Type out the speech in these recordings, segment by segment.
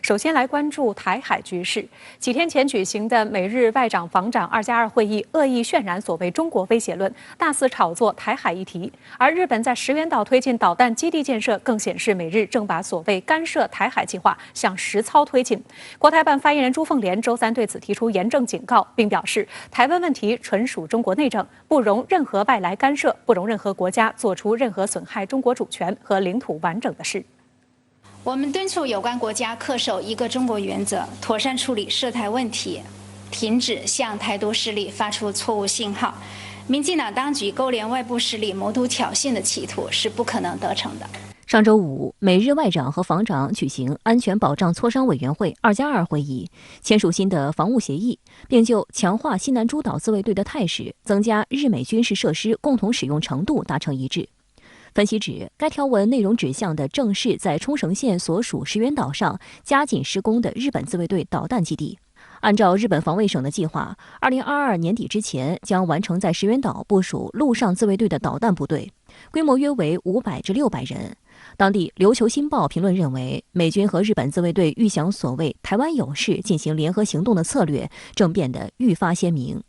首先来关注台海局势。几天前举行的美日外长、防长2+2会议，恶意渲染所谓中国威胁论，大肆炒作台海议题。而日本在石垣岛推进导弹基地建设，更显示美日正把所谓干涉台海计划向实操推进。国台办发言人朱凤莲周三对此提出严正警告，并表示，台湾问题纯属中国内政，不容任何外来干涉，不容任何国家做出任何损害中国主权和领土完整的事。我们敦促有关国家恪守一个中国原则，妥善处理涉台问题，停止向台独势力发出错误信号。民进党当局勾连外部势力谋图挑衅的企图是不可能得逞的。上周五，美日外长和防长举行安全保障磋商委员会2+2会议，签署新的防务协议，并就强化西南诸岛自卫队的态势、增加日美军事设施共同使用程度达成一致。分析指，该条文内容指向的正是在冲绳县所属石垣岛上加紧施工的日本自卫队导弹基地。按照日本防卫省的计划，2022年底之前将完成在石垣岛部署陆上自卫队的导弹部队，规模约为500至600人。当地《琉球新报》评论认为，美军和日本自卫队预想所谓“台湾有事”进行联合行动的策略正变得愈发鲜明。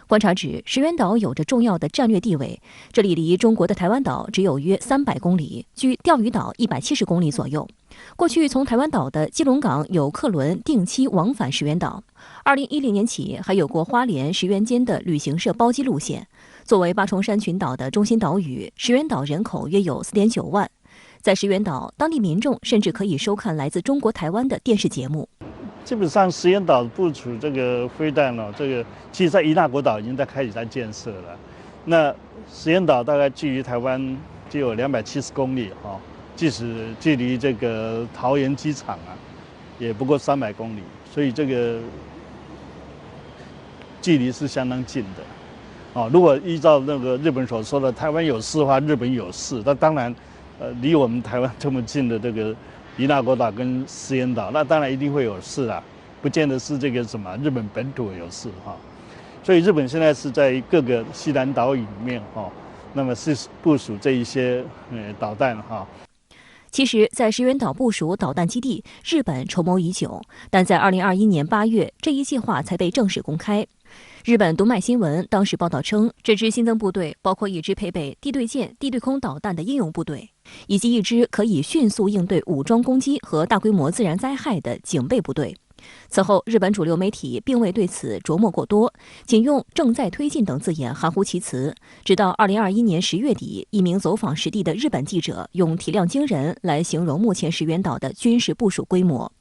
观察指，石垣岛有着重要的战略地位，这里离中国的台湾岛只有约300公里，距钓鱼岛170公里左右。过去从台湾岛的基隆港有客轮定期往返石垣岛，2010年起还有过花莲石垣间的旅行社包机路线。作为八重山群岛的中心岛屿，石垣岛人口约有4.9万。在石垣岛，当地民众甚至可以收看来自中国台湾的电视节目。基本上石垣岛部署这个飞弹这个其实在伊那国岛已经开始建设了。那石垣岛大概距离台湾就有270公里即使距离这个桃园机场也不过300公里，所以这个距离是相当近的。如果依照那个日本所说的台湾有事的话，日本有事，那当然，离我们台湾这么近的这个伊那国岛跟石垣岛，那当然一定会有事啦，不见得是这个什么日本本土有事所以日本现在是在各个西南岛屿里面那么是部署这一些导弹其实，在石垣岛部署导弹基地，日本筹谋已久，但在2021年8月，这一计划才被正式公开。日本读卖新闻当时报道称，这支新增部队包括一支配备地对舰、地对空导弹的应用部队，以及一支可以迅速应对武装攻击和大规模自然灾害的警备部队。此后，日本主流媒体并未对此琢磨过多，仅用“正在推进”等字眼含糊其辞。直到2021年10月底，一名走访实地的日本记者用“体量惊人”来形容目前石垣岛的军事部署规模。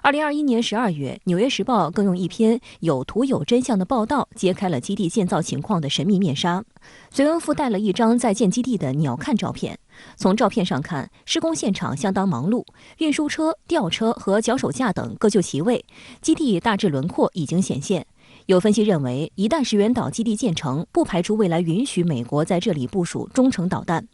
2021年12月，《纽约时报》更用一篇有图有真相的报道揭开了基地建造情况的神秘面纱，随文附带了一张在建基地的鸟瞰照片。从照片上看，施工现场相当忙碌，运输车、吊车和脚手架等各就其位，基地大致轮廓已经显现。有分析认为，一旦石垣岛基地建成，不排除未来允许美国在这里部署中程导弹。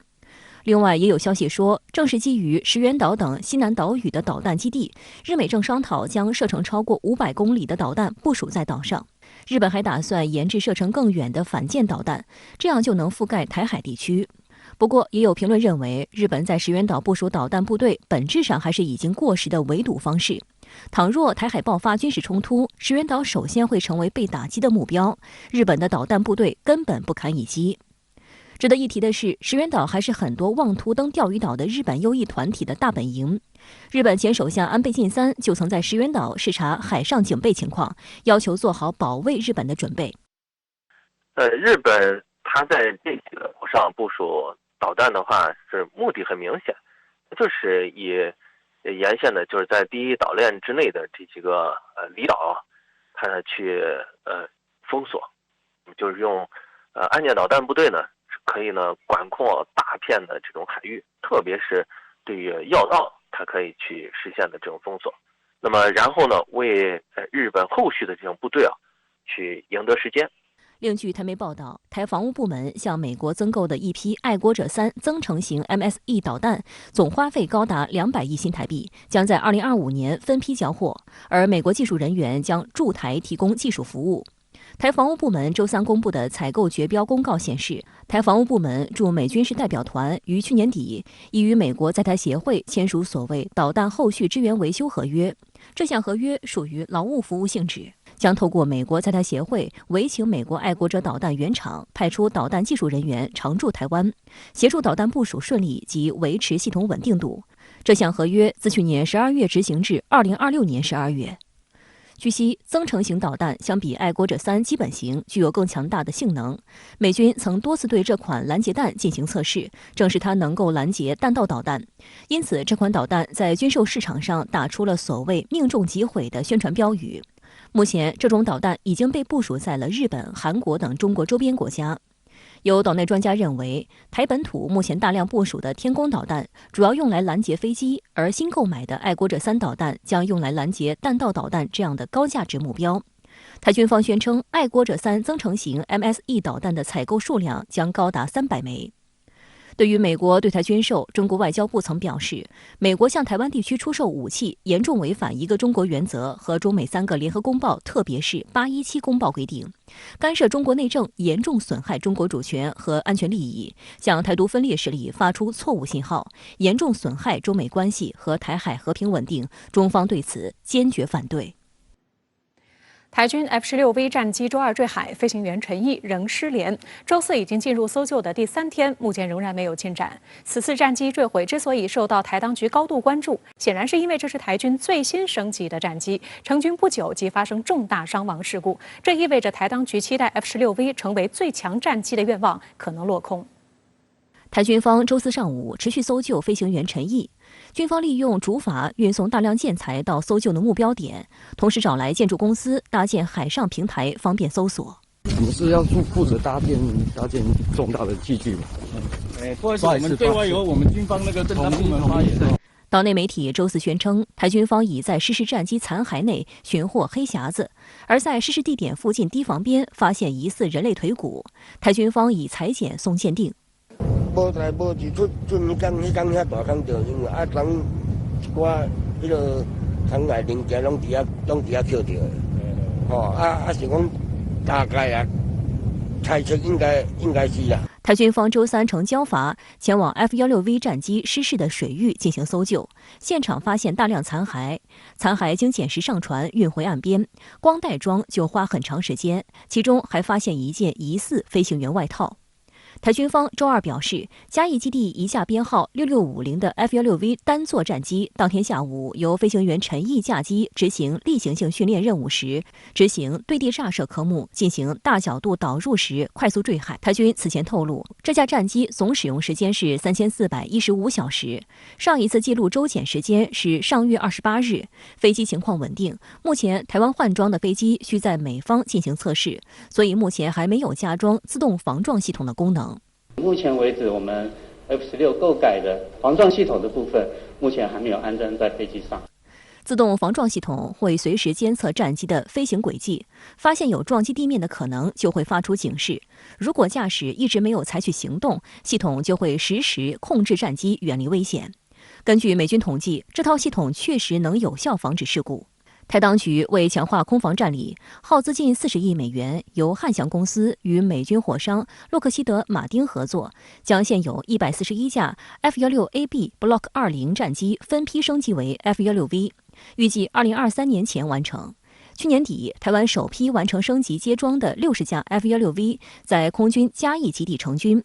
另外，也有消息说，正是基于石垣岛等西南岛屿的导弹基地，日美正商讨将射程超过500公里的导弹部署在岛上。日本还打算研制射程更远的反舰导弹，这样就能覆盖台海地区。不过，也有评论认为，日本在石垣岛部署导弹部队，本质上还是已经过时的围堵方式。倘若台海爆发军事冲突，石垣岛首先会成为被打击的目标，日本的导弹部队根本不堪一击。值得一提的是，石垣岛还是很多妄图登钓鱼岛的日本右翼团体的大本营。日本前首相安倍晋三就曾在石垣岛视察海上警备情况，要求做好保卫日本的准备。日本它在这几个岛上部署导弹的话，是目的很明显，就是以沿线的，就是在第一岛链之内的这几个离岛，它去封锁，就是用岸舰导弹部队呢。可以呢管控大片的这种海域，特别是对于要道，它可以去实现的这种封锁。那么然后呢，为日本后续的这种部队去赢得时间。另据台媒报道，台防务部门向美国增购的一批爱国者3增程型 MSE 导弹，总花费高达200亿新台币，将在2025年分批交货，而美国技术人员将驻台提供技术服务。台防务部门周三公布的采购决标公告显示，台防务部门驻美军事代表团于去年底已与美国在台协会签署所谓导弹后续支援维修合约。这项合约属于劳务服务性质，将透过美国在台协会委请美国爱国者导弹原厂派出导弹技术人员常驻台湾，协助导弹部署顺利及维持系统稳定度。这项合约自去年12月执行至2026年12月。据悉，增程型导弹相比爱国者3基本型具有更强大的性能。美军曾多次对这款拦截弹进行测试，证实它能够拦截弹道导弹。因此，这款导弹在军售市场上打出了所谓“命中即毁”的宣传标语。目前，这种导弹已经被部署在了日本、韩国等中国周边国家。有岛内专家认为，台本土目前大量部署的天宫导弹主要用来拦截飞机，而新购买的爱国者3导弹将用来拦截弹道导弹这样的高价值目标。台军方宣称，爱国者3增程型 MSE 导弹的采购数量将高达300枚。对于美国对台军售，中国外交部曾表示，美国向台湾地区出售武器严重违反一个中国原则和中美3个联合公报，特别是817公报规定，干涉中国内政，严重损害中国主权和安全利益，向台独分裂势力发出错误信号，严重损害中美关系和台海和平稳定，中方对此坚决反对。台军 F-16V 战机周二坠海，飞行员陈毅仍失联。周四已经进入搜救的第3天，目前仍然没有进展。此次战机坠毁之所以受到台当局高度关注，显然是因为这是台军最新升级的战机，成军不久即发生重大伤亡事故。这意味着台当局期待 F-16V 成为最强战机的愿望可能落空。台军方周四上午持续搜救飞行员陈毅。军方利用主法运送大量建材到搜救的目标点，同时找来建筑公司搭建海上平台，方便搜索。我们是要负责搭建重大的器具嘛？不好意思，我们对外由我们军方那个侦察部门发言。岛内媒体周四宣称，台军方已在失事战机残骸内寻获黑匣子，而在失事地点附近堤防边发现疑似人类腿骨，台军方已裁剪送鉴定。无代无志出迄天遐大坑着，因为人一寡迄个残骸零件拢伫遐捡着，是讲大概猜测应该是啦。台军方周三乘交筏前往 F-16V 战机失事的水域进行搜救，现场发现大量残骸，残骸经捡拾上船运回岸边，光袋装就花很长时间，其中还发现一件疑似飞行员外套。台军方周二表示，嘉义基地一架编号6650的 F-16V 单座战机，当天下午由飞行员陈毅驾机执行例行性训练任务时，执行对地炸射科目进行大角度导入时快速坠海。台军此前透露，这架战机总使用时间是3415小时，上一次记录周检时间是上月28日，飞机情况稳定。目前台湾换装的飞机需在美方进行测试，所以目前还没有加装自动防撞系统的功能。目前为止，我们 F-16购改的防撞系统的部分，目前还没有安装在飞机上。自动防撞系统会随时监测战机的飞行轨迹，发现有撞击地面的可能，就会发出警示。如果驾驶一直没有采取行动，系统就会实时控制战机远离危险。根据美军统计，这套系统确实能有效防止事故。台当局为强化空防战力，耗资近40亿美元，由汉翔公司与美军火商洛克希德马丁合作，将现有141架 F-16AB Block 20战机分批升级为 F-16V， 预计2023年前完成。去年底，台湾首批完成升级接装的60架 F-16V 在空军嘉义基地成军。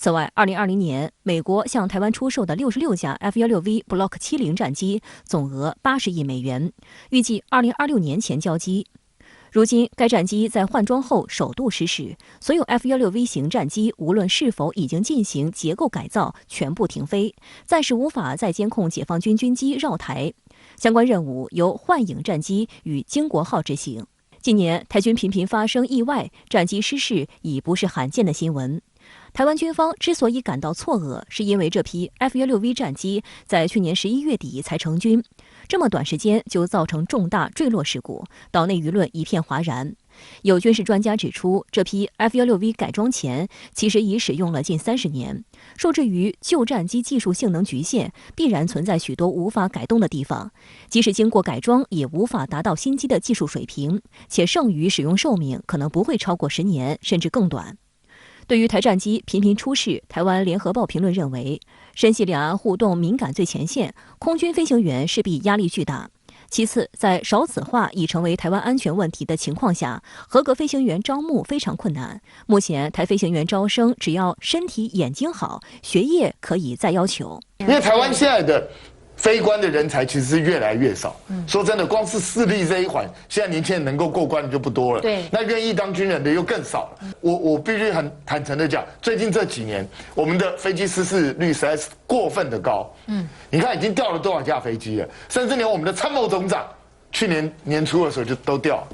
此外，2020年美国向台湾出售的66架 F-16V Block 70战机，总额80亿美元，预计2026年前交机。如今，该战机在换装后首度失事，所有 F-16V 型战机无论是否已经进行结构改造，全部停飞，暂时无法再监控解放军军机绕台。相关任务由幻影战机与经国号执行。近年，台军频频发生意外，战机失事已不是罕见的新闻。台湾军方之所以感到错愕，是因为这批 F-16V 战机在去年11月底才成军，这么短时间就造成重大坠落事故，岛内舆论一片哗然。有军事专家指出，这批 F-16V 改装前其实已使用了近30年，受制于旧战机技术性能局限，必然存在许多无法改动的地方，即使经过改装，也无法达到新机的技术水平，且剩余使用寿命可能不会超过10年，甚至更短。对于台战机频频出事，台湾联合报评论认为，深系两岸互动敏感最前线，空军飞行员势必压力巨大。其次，在少子化已成为台湾安全问题的情况下，合格飞行员招募非常困难。目前台飞行员招生，只要身体眼睛好，学业可以再要求。因为台湾现在的飞官的人才其实是越来越少。说真的，光是视力这一环，现在年轻人能够过关的就不多了。对，那愿意当军人的又更少了。我必须很坦诚的讲，最近这几年，我们的飞机失事率实在是过分的高。你看已经掉了多少架飞机了，甚至连我们的参谋总长去年年初的时候就都掉了。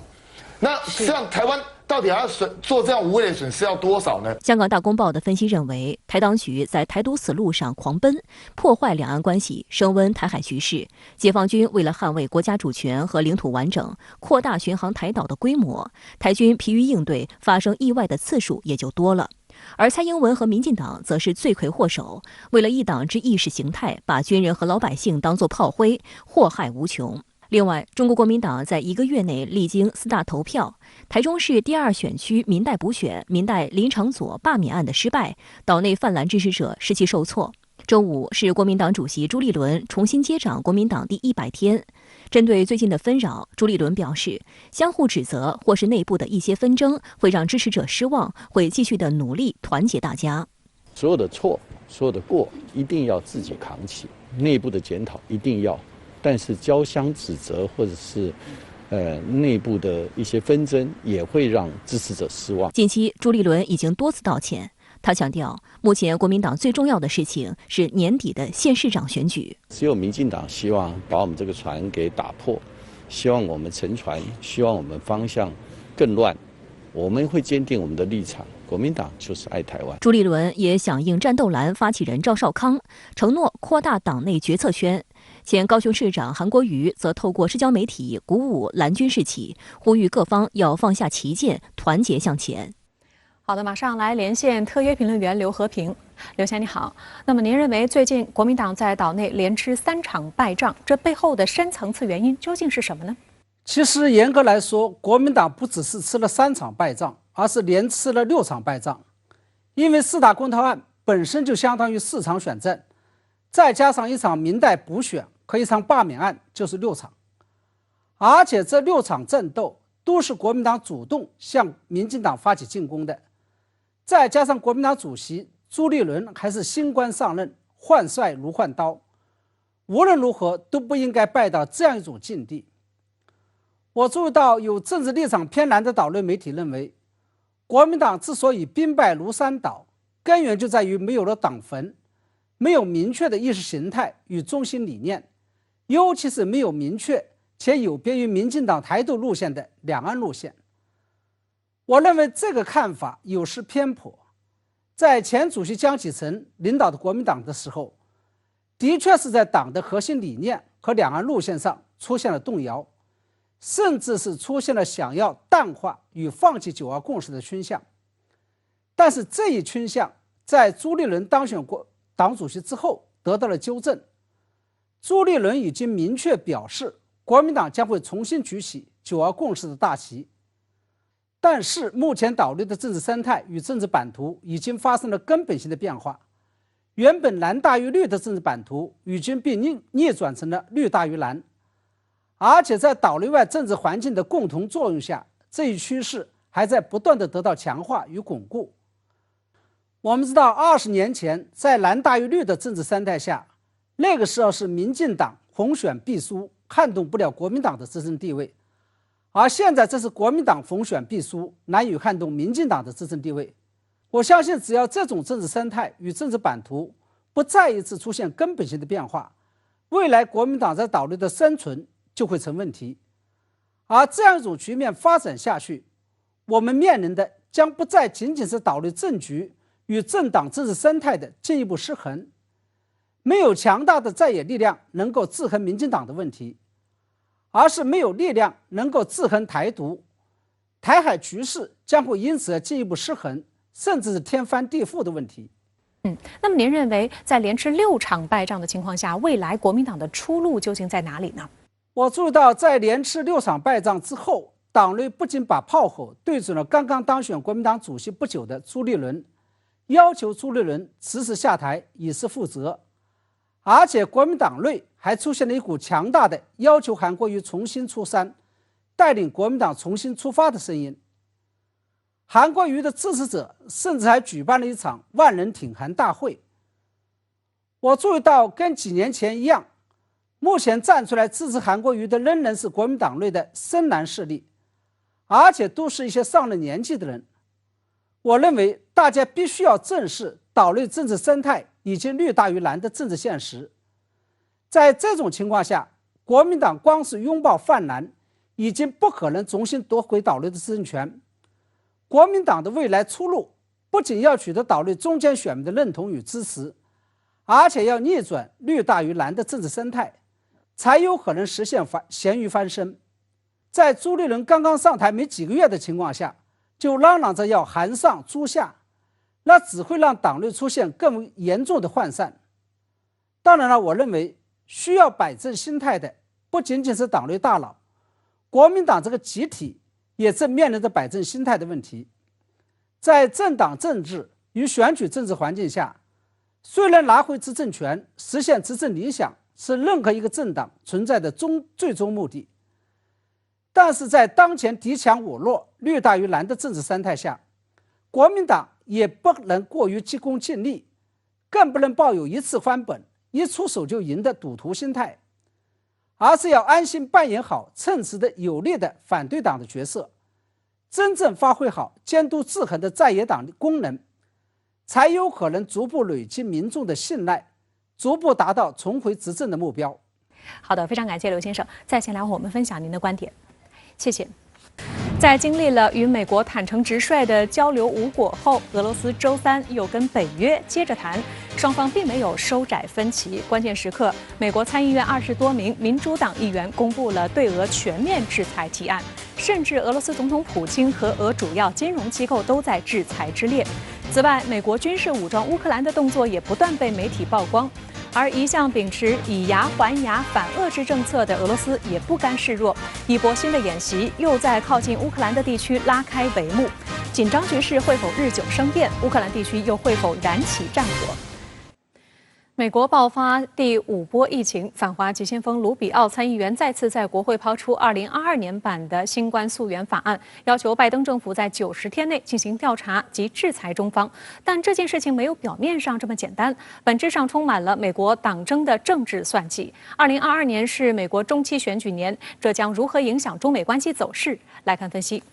那这样台湾到底要做这样无谓的损失要多少呢？香港大公报的分析认为，台当局在台独死路上狂奔，破坏两岸关系，升温台海局势。解放军为了捍卫国家主权和领土完整，扩大巡航台岛的规模，台军疲于应对，发生意外的次数也就多了。而蔡英文和民进党则是罪魁祸首，为了一党之意识形态，把军人和老百姓当作炮灰，祸害无穷。另外，中国国民党在1个月内历经4大投票，台中市第2选区民代补选、民代林昶佐罢免案的失败，岛内泛蓝支持者士气受挫。周五是国民党主席朱立伦重新接掌国民党第100天。针对最近的纷扰，朱立伦表示，相互指责或是内部的一些纷争会让支持者失望，会继续的努力团结大家。所有的错、所有的过，一定要自己扛起，内部的检讨一定要，但是交相指责或者是内部的一些纷争也会让支持者失望。近期，朱立伦已经多次道歉。他强调，目前国民党最重要的事情是年底的县市长选举。只有民进党希望把我们这个船给打破，希望我们沉船，希望我们方向更乱。我们会坚定我们的立场，国民党就是爱台湾。朱立伦也响应战斗蓝发起人赵少康，承诺扩大党内决策圈。前高雄市长韩国瑜则透过社交媒体鼓舞蓝军士气，呼吁各方要放下歧见，团结向前。好的，马上来连线特约评论员刘和平。刘先生你好，那么您认为最近国民党在岛内连吃3场败仗，这背后的深层次原因究竟是什么呢？其实严格来说，国民党不只是吃了3场败仗，而是连吃了6场败仗。因为4大公投案本身就相当于4场选战，再加上1场民代补选和1场罢免案，就是6场。而且这6场战斗都是国民党主动向民进党发起进攻的。再加上国民党主席朱立伦还是新官上任，换帅如换刀，无论如何都不应该败到这样一种境地。我注意到有政治立场偏蓝的岛内媒体认为，国民党之所以兵败如山倒，根源就在于没有了党魂，没有明确的意识形态与中心理念，尤其是没有明确且有别于民进党台独路线的两岸路线。我认为这个看法有失偏颇。在前主席江启臣领导的国民党的时候，的确是在党的核心理念和两岸路线上出现了动摇，甚至是出现了想要淡化与放弃9·2共识的倾向。但是这一倾向在朱立伦当选党主席之后得到了纠正。朱立伦已经明确表示，国民党将会重新举起9·2共识的大旗。但是目前岛内的政治生态与政治版图已经发生了根本性的变化，原本蓝大于绿的政治版图已经被逆转成了绿大于蓝，而且在岛内外政治环境的共同作用下，这一趋势还在不断的得到强化与巩固。我们知道20年前在蓝大于绿的政治生态下，那个时候是民进党逢选必输，撼动不了国民党的执政地位，而现在这是国民党逢选必输，难以撼动民进党的执政地位。我相信只要这种政治生态与政治版图不再一次出现根本性的变化，未来国民党在岛内的生存就会成问题。而这样一种局面发展下去，我们面临的将不再仅仅是岛内政局与政党政治生态的进一步失衡，没有强大的在野力量能够制衡民进党的问题，而是没有力量能够制衡台独。台海局势将会因此进一步失衡，甚至是天翻地覆的问题。那么您认为在连吃6场败仗的情况下，未来国民党的出路究竟在哪里呢？我注意到，在连吃6场败仗之后，党内不仅把炮火对准了刚刚当选国民党主席不久的朱立伦，要求朱立伦辞职下台以示负责，而且国民党内还出现了一股强大的要求韩国瑜重新出山，带领国民党重新出发的声音。韩国瑜的支持者甚至还举办了一场万人挺韩大会。我注意到，跟几年前一样，目前站出来支持韩国瑜的仍然是国民党内的深蓝势力，而且都是一些上了年纪的人。我认为大家必须要正视岛内政治生态已经绿大于蓝的政治现实。在这种情况下，国民党光是拥抱泛蓝，已经不可能重新夺回岛内的政权。国民党的未来出路不仅要取得岛内中间选民的认同与支持，而且要逆转绿大于蓝的政治生态，才有可能实现咸鱼翻身。在朱立伦刚刚上台没几个月的情况下，就嚷嚷着要韩上朱下，那只会让党内出现更严重的涣散。当然了，我认为需要摆正心态的不仅仅是党内大佬，国民党这个集体也正面临着摆正心态的问题。在政党政治与选举政治环境下，虽然拿回执政权、实现执政理想是任何一个政党存在的最终目的，但是在当前敌强我弱、绿大于蓝的政治生态下，国民党也不能过于急功近利，更不能抱有一次翻本、一出手就赢的赌徒心态，而是要安心扮演好称职的有力的反对党的角色，真正发挥好监督制衡的在野党的功能，才有可能逐步累积民众的信赖，逐步达到重回执政的目标。好的，非常感谢刘先生在线来和我们分享您的观点，谢谢。在经历了与美国坦诚直率的交流无果后，俄罗斯周三又跟北约接着谈，双方并没有收窄分歧。关键时刻，美国参议院20多名民主党议员公布了对俄全面制裁提案，甚至俄罗斯总统普京和俄主要金融机构都在制裁之列。此外，美国军事武装乌克兰的动作也不断被媒体曝光。而一向秉持以牙还牙、反遏制政策的俄罗斯也不甘示弱，一波新的演习又在靠近乌克兰的地区拉开帷幕。紧张局势会否日久生变？乌克兰地区又会否燃起战火？美国爆发第5波疫情，反华急先锋卢比奥参议员再次在国会抛出2022年版的新冠溯源法案，要求拜登政府在90天内进行调查及制裁中方。但这件事情没有表面上这么简单，本质上充满了美国党争的政治算计。2022年是美国中期选举年，这将如何影响中美关系走势？来看分析。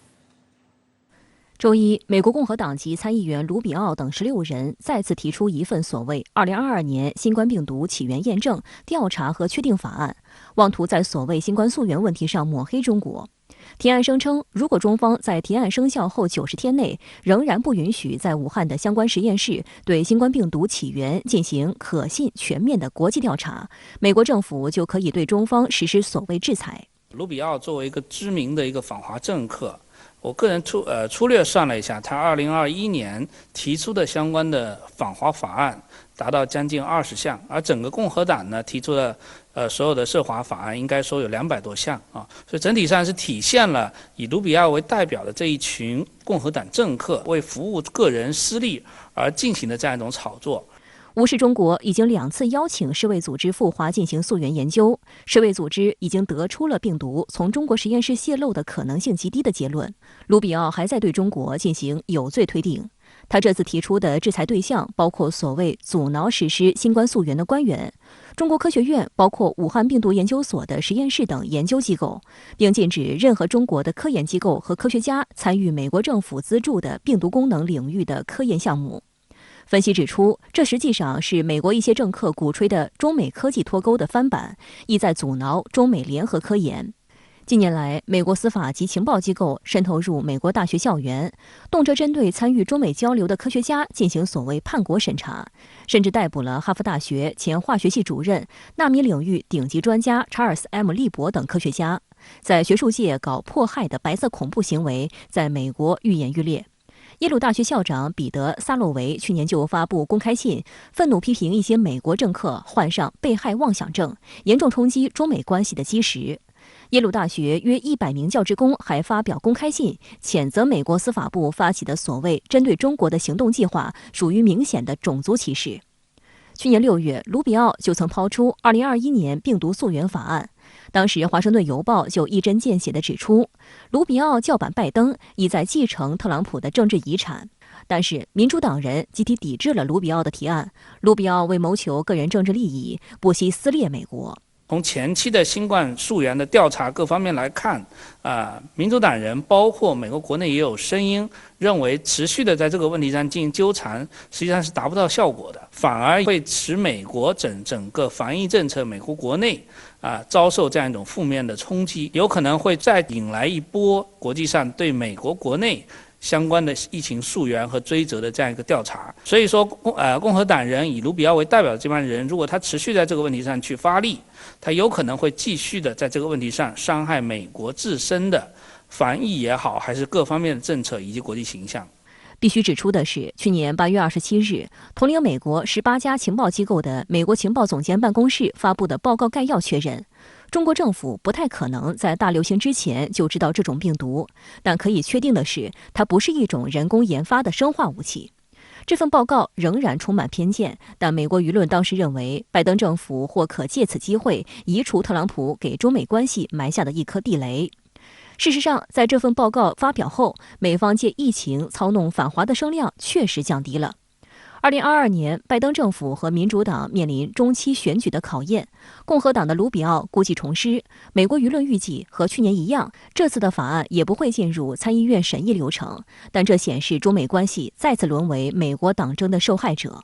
周一，美国共和党籍参议员卢比奥等16人再次提出一份所谓2022年新冠病毒起源验证、调查和确定法案，妄图在所谓新冠溯源问题上抹黑中国。提案声称，如果中方在提案生效后90天内仍然不允许在武汉的相关实验室对新冠病毒起源进行可信、全面的国际调查，美国政府就可以对中方实施所谓制裁。卢比奥作为一个知名的一个反华政客，我个人粗略算了一下，他2021年提出的相关的反华法案达到将近20项，而整个共和党呢提出的所有的涉华法案应该说有200多项啊，所以整体上是体现了以卢比奥为代表的这一群共和党政客为服务个人私利而进行的这样一种炒作。无视中国已经2次邀请世卫组织赴华进行溯源研究，世卫组织已经得出了病毒从中国实验室泄露的可能性极低的结论。卢比奥还在对中国进行有罪推定。他这次提出的制裁对象包括所谓阻挠实施新冠溯源的官员、中国科学院，包括武汉病毒研究所的实验室等研究机构，并禁止任何中国的科研机构和科学家参与美国政府资助的病毒功能领域的科研项目。分析指出，这实际上是美国一些政客鼓吹的中美科技脱钩的翻版，意在阻挠中美联合科研。近年来，美国司法及情报机构渗透入美国大学校园，动辄针对参与中美交流的科学家进行所谓叛国审查，甚至逮捕了哈佛大学前化学系主任、纳米领域顶级专家查尔斯 ·M. 利伯等科学家。在学术界搞迫害的白色恐怖行为在美国愈演愈烈。耶鲁大学校长彼得·萨洛维去年就发布公开信，愤怒批评一些美国政客患上被害妄想症，严重冲击中美关系的基石。耶鲁大学约100名教职工还发表公开信，谴责美国司法部发起的所谓针对中国的行动计划属于明显的种族歧视。去年6月，卢比奥就曾抛出2021年病毒溯源法案，当时《华盛顿邮报》就一针见血地指出，卢比奥叫板拜登意在继承特朗普的政治遗产。但是民主党人集体抵制了卢比奥的提案，卢比奥为谋求个人政治利益，不惜撕裂美国。从前期的新冠溯源的调查各方面来看，民主党人包括美国国内也有声音认为，持续的在这个问题上进行纠缠，实际上是达不到效果的，反而会使美国整个防疫政策，美国国内遭受这样一种负面的冲击，有可能会再引来一波国际上对美国国内相关的疫情溯源和追责的这样一个调查。所以说，共和党人以卢比奥为代表的这帮人，如果他持续在这个问题上去发力，他有可能会继续的在这个问题上伤害美国自身的防疫也好，还是各方面的政策以及国际形象。必须指出的是，去年8月27日，统领美国18家情报机构的美国情报总监办公室发布的报告概要确认，中国政府不太可能在大流行之前就知道这种病毒，但可以确定的是，它不是一种人工研发的生化武器。这份报告仍然充满偏见，但美国舆论当时认为，拜登政府或可借此机会移除特朗普给中美关系埋下的一颗地雷。事实上，在这份报告发表后，美方借疫情操弄反华的声量确实降低了。2022年，拜登政府和民主党面临中期选举的考验，共和党的卢比奥故技重施，美国舆论预计和去年一样，这次的法案也不会进入参议院审议流程，但这显示中美关系再次沦为美国党争的受害者。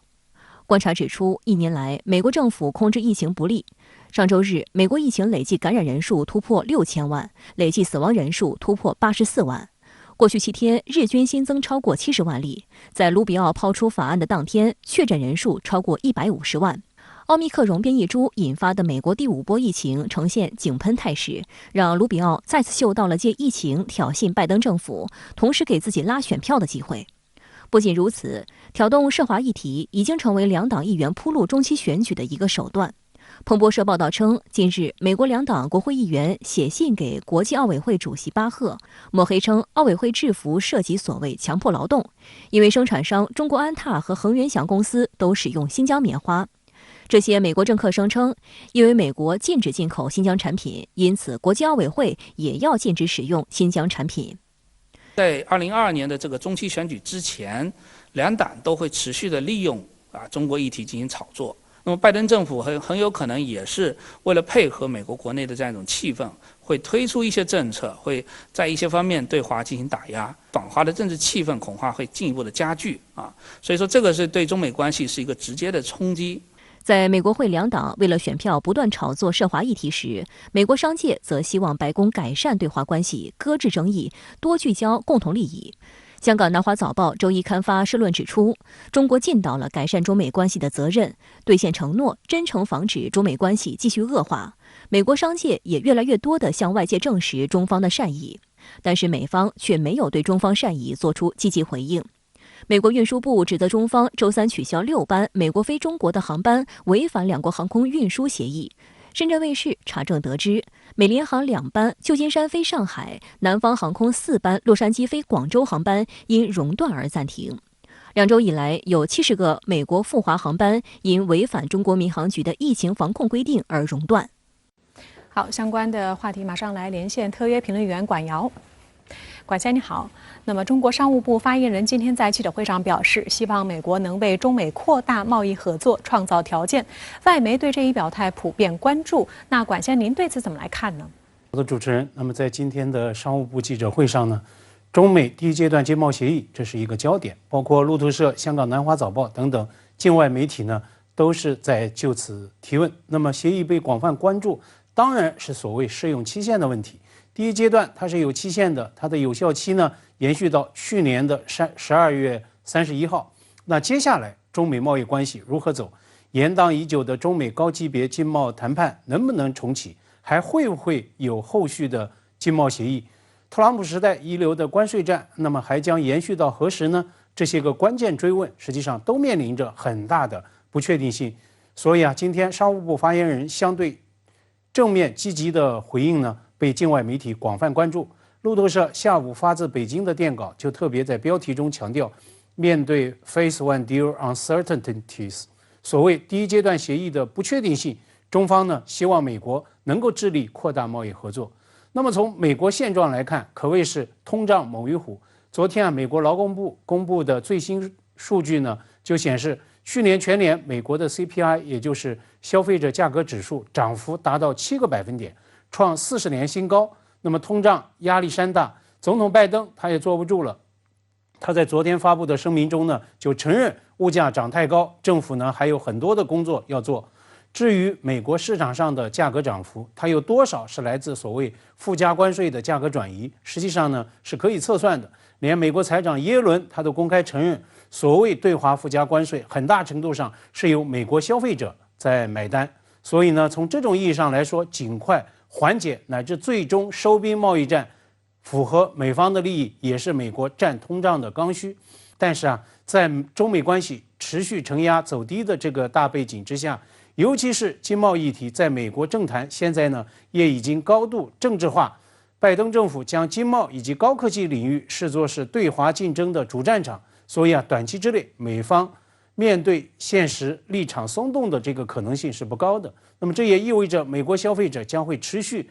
观察指出，1年来，美国政府控制疫情不力。上周日，美国疫情累计感染人数突破6000万，累计死亡人数突破84万。过去7天，日均新增超过70万例。在卢比奥抛出法案的当天，确诊人数超过150万。奥密克戎变异株引发的美国第5波疫情呈现井喷态势，让卢比奥再次嗅到了借疫情挑衅拜登政府，同时给自己拉选票的机会。不仅如此，挑动涉华议题已经成为两党议员铺路中期选举的一个手段。彭博社报道称，近日美国两党国会议员写信给国际奥委会主席巴赫，抹黑称奥委会制服涉及所谓强迫劳动，因为生产商中国安踏和恒源祥公司都使用新疆棉花。这些美国政客声称，因为美国禁止进口新疆产品，因此国际奥委会也要禁止使用新疆产品。在2022年的这个中期选举之前，两党都会持续的利用中国议题进行炒作。那么拜登政府很有可能也是为了配合美国国内的这样一种气氛，会推出一些政策，会在一些方面对华进行打压，反华的政治气氛恐怕会进一步的加剧所以说这个是对中美关系是一个直接的冲击。在美国会两党为了选票不断炒作涉华议题时，美国商界则希望白宫改善对华关系，搁置争议，多聚焦共同利益。香港南华早报周一刊发社论指出，中国尽到了改善中美关系的责任，兑现承诺，真诚防止中美关系继续恶化。美国商界也越来越多地向外界证实中方的善意，但是美方却没有对中方善意做出积极回应。美国运输部指责中方周三取消6班美国飞中国的航班，违反两国航空运输协议。深圳卫视查证得知，美联航2班旧金山飞上海、南方航空4班洛杉矶飞广州航班因熔断而暂停。2周以来，有70个美国赴华航班因违反中国民航局的疫情防控规定而熔断。好，相关的话题马上来连线特约评论员管瑶。管先你好，那么中国商务部发言人今天在记者会上表示，希望美国能为中美扩大贸易合作创造条件。外媒对这一表态普遍关注，那管先您对此怎么来看呢？好的，主持人，那么在今天的商务部记者会上呢，中美第一阶段经贸协议这是一个焦点，包括路透社、香港南华早报等等境外媒体呢都是在就此提问。那么协议被广泛关注，当然是所谓适用期限的问题。第一阶段它是有期限的，它的有效期呢延续到去年的12月31号。那接下来中美贸易关系如何走？延宕已久的中美高级别经贸谈判能不能重启？还会不会有后续的经贸协议？特朗普时代遗留的关税战，那么还将延续到何时呢？这些个关键追问，实际上都面临着很大的不确定性。所以今天商务部发言人相对正面积极的回应呢，被境外媒体广泛关注。路透社下午发自北京的电稿就特别在标题中强调，面对 Phase One Deal Uncertainties， 所谓第一阶段协议的不确定性，中方呢希望美国能够致力扩大贸易合作。那么从美国现状来看，可谓是通胀猛于虎。昨天美国劳工部公布的最新数据呢，就显示去年全年美国的 CPI， 也就是消费者价格指数，涨幅达到7个百分点，创40年新高。那么通胀压力山大，总统拜登他也坐不住了。他在昨天发布的声明中呢，就承认物价涨太高，政府呢还有很多的工作要做。至于美国市场上的价格涨幅，它有多少是来自所谓附加关税的价格转移，实际上呢是可以测算的。连美国财长耶伦他都公开承认，所谓对华附加关税很大程度上是由美国消费者在买单。所以呢，从这种意义上来说，尽快缓解乃至最终收兵贸易战，符合美方的利益，也是美国战通胀的刚需。但是在中美关系持续承压走低的这个大背景之下，尤其是经贸议题在美国政坛现在呢也已经高度政治化，拜登政府将经贸以及高科技领域视作是对华竞争的主战场，所以短期之内美方面对现实立场松动的这个可能性是不高的。那么这也意味着美国消费者将会持续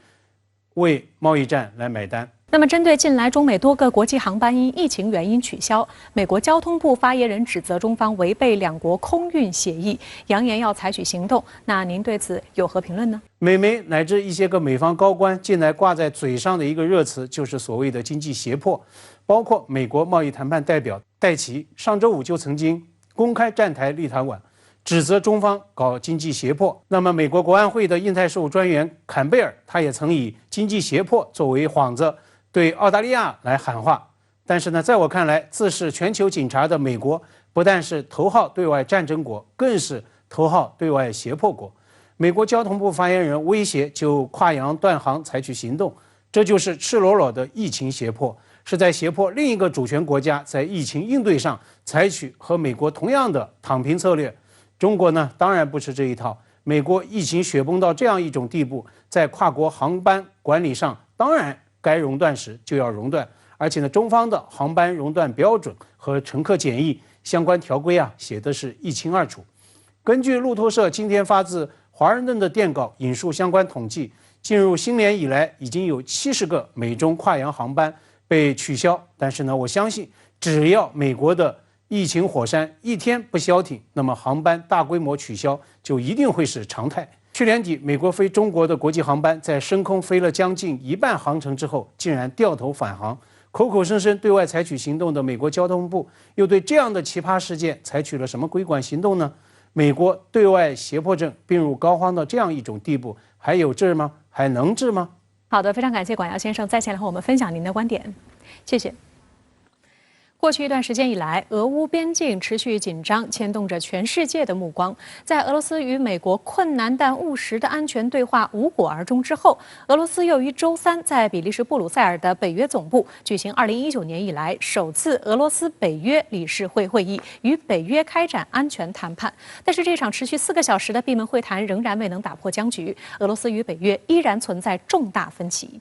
为贸易战来买单。那么，针对近来中美多个国际航班因疫情原因取消，美国交通部发言人指责中方违背两国空运协议，扬言要采取行动。那您对此有何评论呢？美媒乃至一些个美方高官近来挂在嘴上的一个热词，就是所谓的经济胁迫。包括美国贸易谈判代表戴奇上周五就曾经公开站台立陶宛，指责中方搞经济胁迫。那么，美国国安会的印太事务专员坎贝尔，他也曾以经济胁迫作为幌子，对澳大利亚来喊话。但是呢，在我看来，自视全球警察的美国，不但是头号对外战争国，更是头号对外胁迫国。美国交通部发言人威胁就跨洋断航采取行动，这就是赤裸裸的疫情胁迫，是在胁迫另一个主权国家在疫情应对上采取和美国同样的躺平策略。中国呢，当然不吃这一套。美国疫情雪崩到这样一种地步，在跨国航班管理上，当然该熔断时就要熔断，而且呢，中方的航班熔断标准和乘客检疫相关条规写的是一清二楚。根据路透社今天发自华盛顿的电稿引述相关统计，进入新年以来，已经有70个美中跨洋航班被取消。但是呢，我相信只要美国的疫情火山一天不消停，那么航班大规模取消就一定会是常态。去年底，美国飞中国的国际航班在升空飞了将近一半航程之后，竟然掉头返航。口口声声对外采取行动的美国交通部，又对这样的奇葩事件采取了什么规管行动呢？美国对外胁迫症病入膏肓到这样一种地步，还有治吗？还能治吗？好的，非常感谢管尧先生在线来和我们分享您的观点，谢谢。过去一段时间以来，俄乌边境持续紧张，牵动着全世界的目光。在俄罗斯与美国困难但务实的安全对话无果而终之后，俄罗斯又于周三在比利时布鲁塞尔的北约总部举行2019年以来首次俄罗斯北约理事会会议，与北约开展安全谈判。但是这场持续4个小时的闭门会谈仍然未能打破僵局，俄罗斯与北约依然存在重大分歧。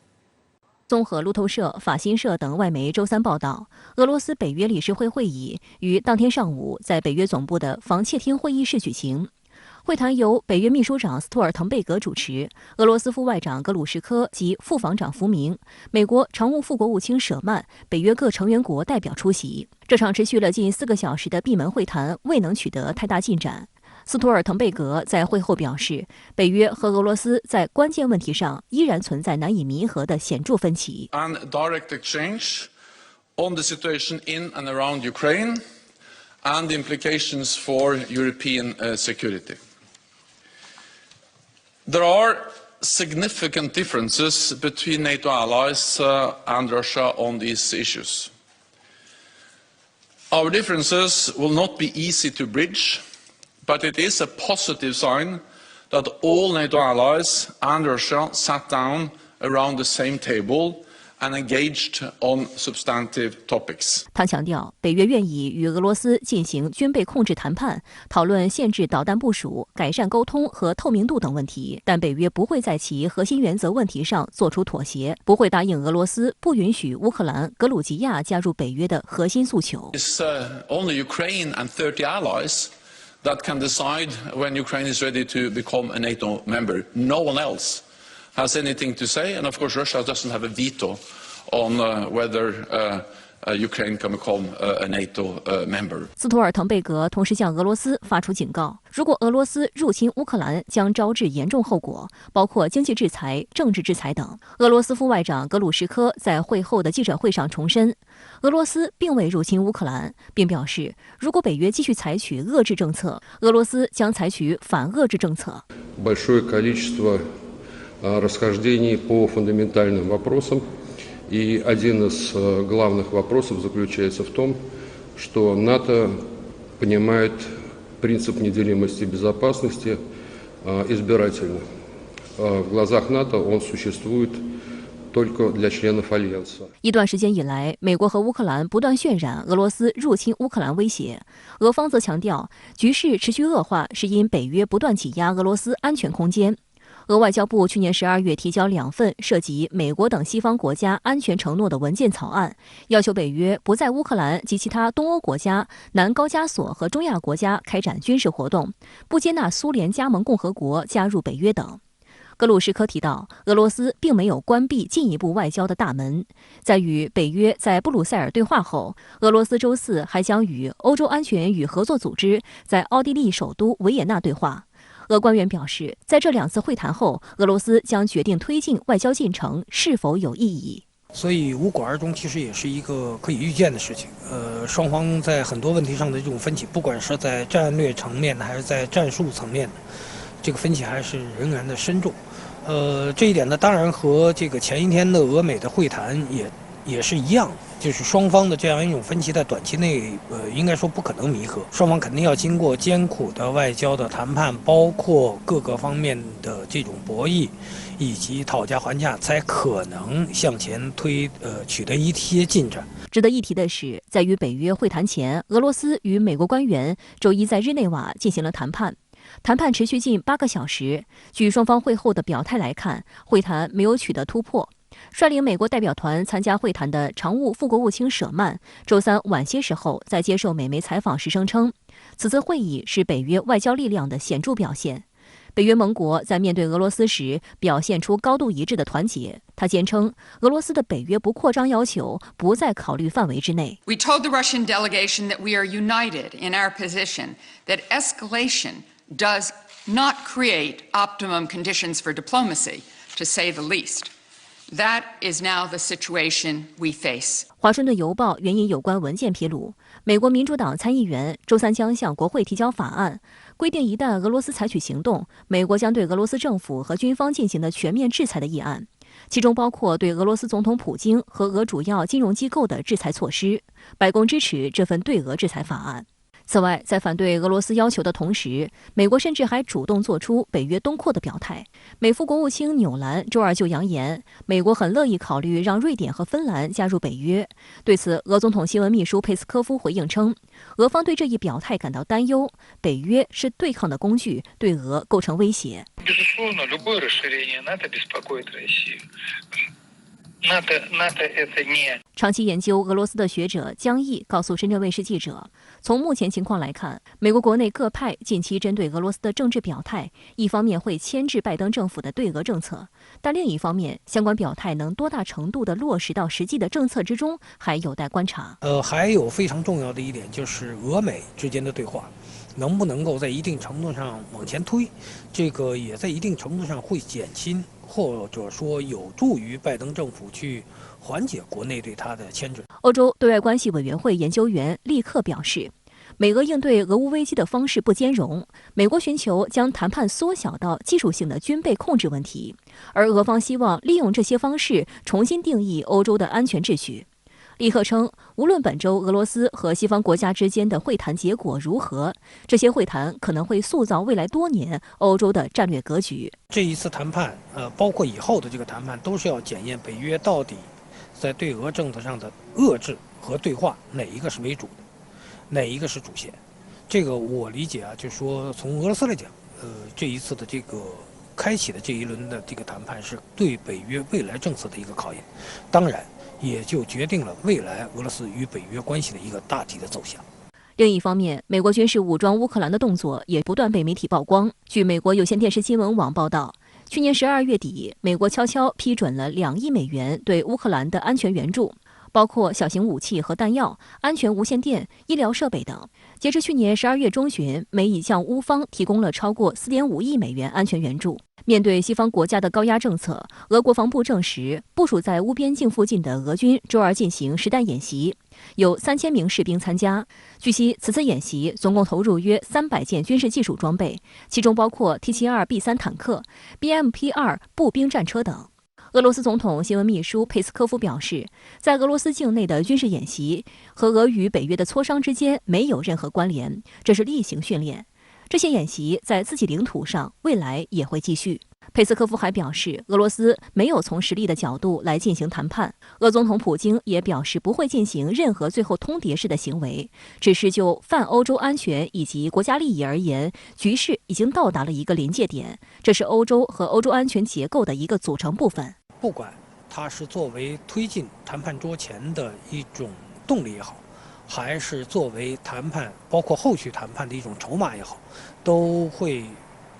综合路透社、法新社等外媒周三报道，俄罗斯北约理事会会议于当天上午在北约总部的防窃听会议室举行。会谈由北约秘书长斯托尔滕贝格主持，俄罗斯副外长格鲁什科及副防长福明，美国常务副国务卿舍曼，北约各成员国代表出席。这场持续了近4个小时的闭门会谈未能取得太大进展。斯托尔滕贝格在会后表示，北约和俄罗斯在关键问题上依然存在难以弥合的显著分歧。An direct exchange on the situation in and around Ukraine and the implications for European security. There are significant differences between NATO allies and Russia on these issues. Our differences will not be easy to bridge, but it is a positive sign that all NATO allies and Russia sat down around the same table and engaged on substantive topics. 他强调，北约愿意与俄罗斯进行军备控制谈判，讨论限制导弹部署、改善沟通和透明度等问题，但北约不会在其核心原则问题上做出妥协，不会答应俄罗斯不允许乌克兰、格鲁吉亚加入北约的核心诉求。It's only Ukraine and 30 allies that can decide when Ukraine is ready to become a NATO member. No one else has anything to say, and of course Russia doesn't have a veto on whether Ukraine can become a NATO member. 斯托尔滕贝格同时向俄罗斯发出警告，如果俄罗斯入侵乌克兰，将招致严重后果，包括经济制裁、政治制裁等。俄罗斯副外长格鲁什科在会后的记者会上重申，俄罗斯并未入侵乌克兰，并表示，如果北约继续采取遏制政策，俄罗斯将采取反遏制政策。Большое количество расхождений по фундаментальным вопросам, и один из главных вопросов заключается в том, что НАТО понимает принцип неделимости безопасности избирательно. В глазах НАТО он существует только для членов альянса. 一段时间以来，美国和乌克兰不断渲染俄罗斯入侵乌克兰威胁，俄方则强调，局势持续恶化是因北约不断挤压俄罗斯安全空间。俄外交部去年12月提交2份涉及美国等西方国家安全承诺的文件草案，要求北约不在乌克兰及其他东欧国家、南高加索和中亚国家开展军事活动，不接纳苏联加盟共和国加入北约等。格鲁什科提到，俄罗斯并没有关闭进一步外交的大门。在与北约在布鲁塞尔对话后，俄罗斯周4还将与欧洲安全与合作组织在奥地利首都维也纳对话。俄官员表示，在这2次会谈后，俄罗斯将决定推进外交进程是否有意义。所以无果而终其实也是一个可以预见的事情。双方在很多问题上的这种分歧，不管是在战略层面的还是在战术层面的，这个分歧还是仍然的深重。这一点呢，当然和这个前一天的俄美的会谈也是一样的，就是双方的这样一种分歧在短期内，应该说不可能弥合。双方肯定要经过艰苦的外交的谈判，包括各个方面的这种博弈，以及讨价还价，才可能向前推，取得一些进展。值得一提的是，在与北约会谈前，俄罗斯与美国官员周一在日内瓦进行了谈判。谈判持续近8个小时。据双方会后的表态来看，会谈没有取得突破。率领美国代表团参加会谈的常务副国务卿舍曼，周3晚些时候在接受美媒采访时声称，此次会议是北约外交力量的显著表现。北约盟国在面对俄罗斯时表现出高度一致的团结。他坚称，俄罗斯的北约不扩张要求不在考虑范围之内。We told the Russian delegation that we are united in our position that escalation does not create optimum conditions for diplomacy, to say the least. That is now the situation we face. 华盛顿邮报援引有关文件披露，美国民主党参议员周3将向国会提交法案，规定一旦俄罗斯采取行动，美国将对俄罗斯政府和军方进行的全面制裁的议案，其中包括对俄罗斯总统普京和俄主要金融机构的制裁措施。白宫支持这份对俄制裁法案。此外，在反对俄罗斯要求的同时，美国甚至还主动做出北约东扩的表态。美副国务卿纽兰周2就扬言，美国很乐意考虑让瑞典和芬兰加入北约。对此，俄总统新闻秘书佩斯科夫回应称，俄方对这一表态感到担忧，北约是对抗的工具，对俄构成威胁。长期研究俄罗斯的学者江毅告诉深圳卫视记者，从目前情况来看，美国国内各派近期针对俄罗斯的政治表态，一方面会牵制拜登政府的对俄政策，但另一方面，相关表态能多大程度的落实到实际的政策之中，还有待观察。还有非常重要的一点就是俄美之间的对话，能不能够在一定程度上往前推，这个也在一定程度上会减轻，或者说有助于拜登政府去缓解国内对他的牵制。欧洲对外关系委员会研究员利克表示，美俄应对俄乌危机的方式不兼容，美国寻求将谈判缩小到技术性的军备控制问题，而俄方希望利用这些方式重新定义欧洲的安全秩序。利赫称，无论本周俄罗斯和西方国家之间的会谈结果如何，这些会谈可能会塑造未来多年欧洲的战略格局。这一次谈判，包括以后的这个谈判，都是要检验北约到底在对俄政策上的遏制和对话哪一个是为主的，哪一个是主线。这个我理解啊，就是说从俄罗斯来讲，这一次的这个开启的这一轮的这个谈判是对北约未来政策的一个考验，当然也就决定了未来俄罗斯与北约关系的一个大体的走向。另一方面，美国军事武装乌克兰的动作也不断被媒体曝光。据美国有线电视新闻网报道，去年12月底，美国悄悄批准了2亿美元对乌克兰的安全援助，包括小型武器和弹药、安全无线电、医疗设备等。截至去年12月中旬，美已向乌方提供了超过4.5亿美元安全援助。面对西方国家的高压政策，俄国防部证实，部署在乌边境附近的俄军周二进行实弹演习，有3000名士兵参加。据悉，此次演习总共投入约300件军事技术装备，其中包括 T-72B3 坦克、BMP-2 步兵战车等。俄罗斯总统新闻秘书佩斯科夫表示，在俄罗斯境内的军事演习和俄与北约的磋商之间没有任何关联，这是例行训练。这些演习在自己领土上，未来也会继续。佩斯科夫还表示，俄罗斯没有从实力的角度来进行谈判。俄总统普京也表示不会进行任何最后通牒式的行为，只是就泛欧洲安全以及国家利益而言，局势已经到达了一个临界点，这是欧洲和欧洲安全结构的一个组成部分。不管它是作为推进谈判桌前的一种动力也好，还是作为谈判包括后续谈判的一种筹码也好，都会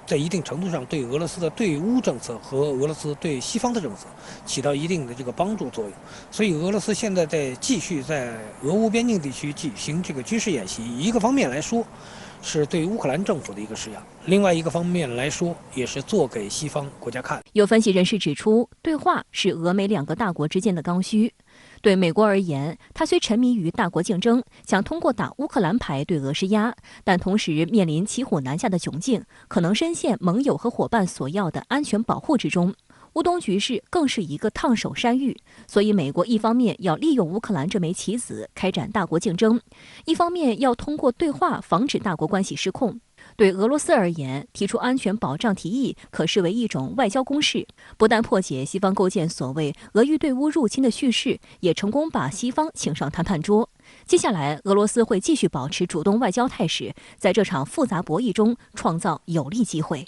在一定程度上对俄罗斯的对乌政策和俄罗斯对西方的政策起到一定的这个帮助作用。所以俄罗斯现在继续在俄乌边境地区进行这个军事演习，一个方面来说是对乌克兰政府的一个施压，另外一个方面来说也是做给西方国家看。有分析人士指出，对话是俄美2个大国之间的刚需。对美国而言，它虽沉迷于大国竞争，想通过打乌克兰牌对俄施压，但同时面临骑虎难下的窘境，可能深陷盟友和伙伴所要的安全保护之中。乌东局势更是一个烫手山芋，所以美国一方面要利用乌克兰这枚棋子开展大国竞争，一方面要通过对话防止大国关系失控。对俄罗斯而言，提出安全保障提议可视为一种外交攻势，不但破解西方构建所谓俄欲对乌入侵的叙事，也成功把西方请上谈判桌。接下来，俄罗斯会继续保持主动外交态势，在这场复杂博弈中创造有利机会。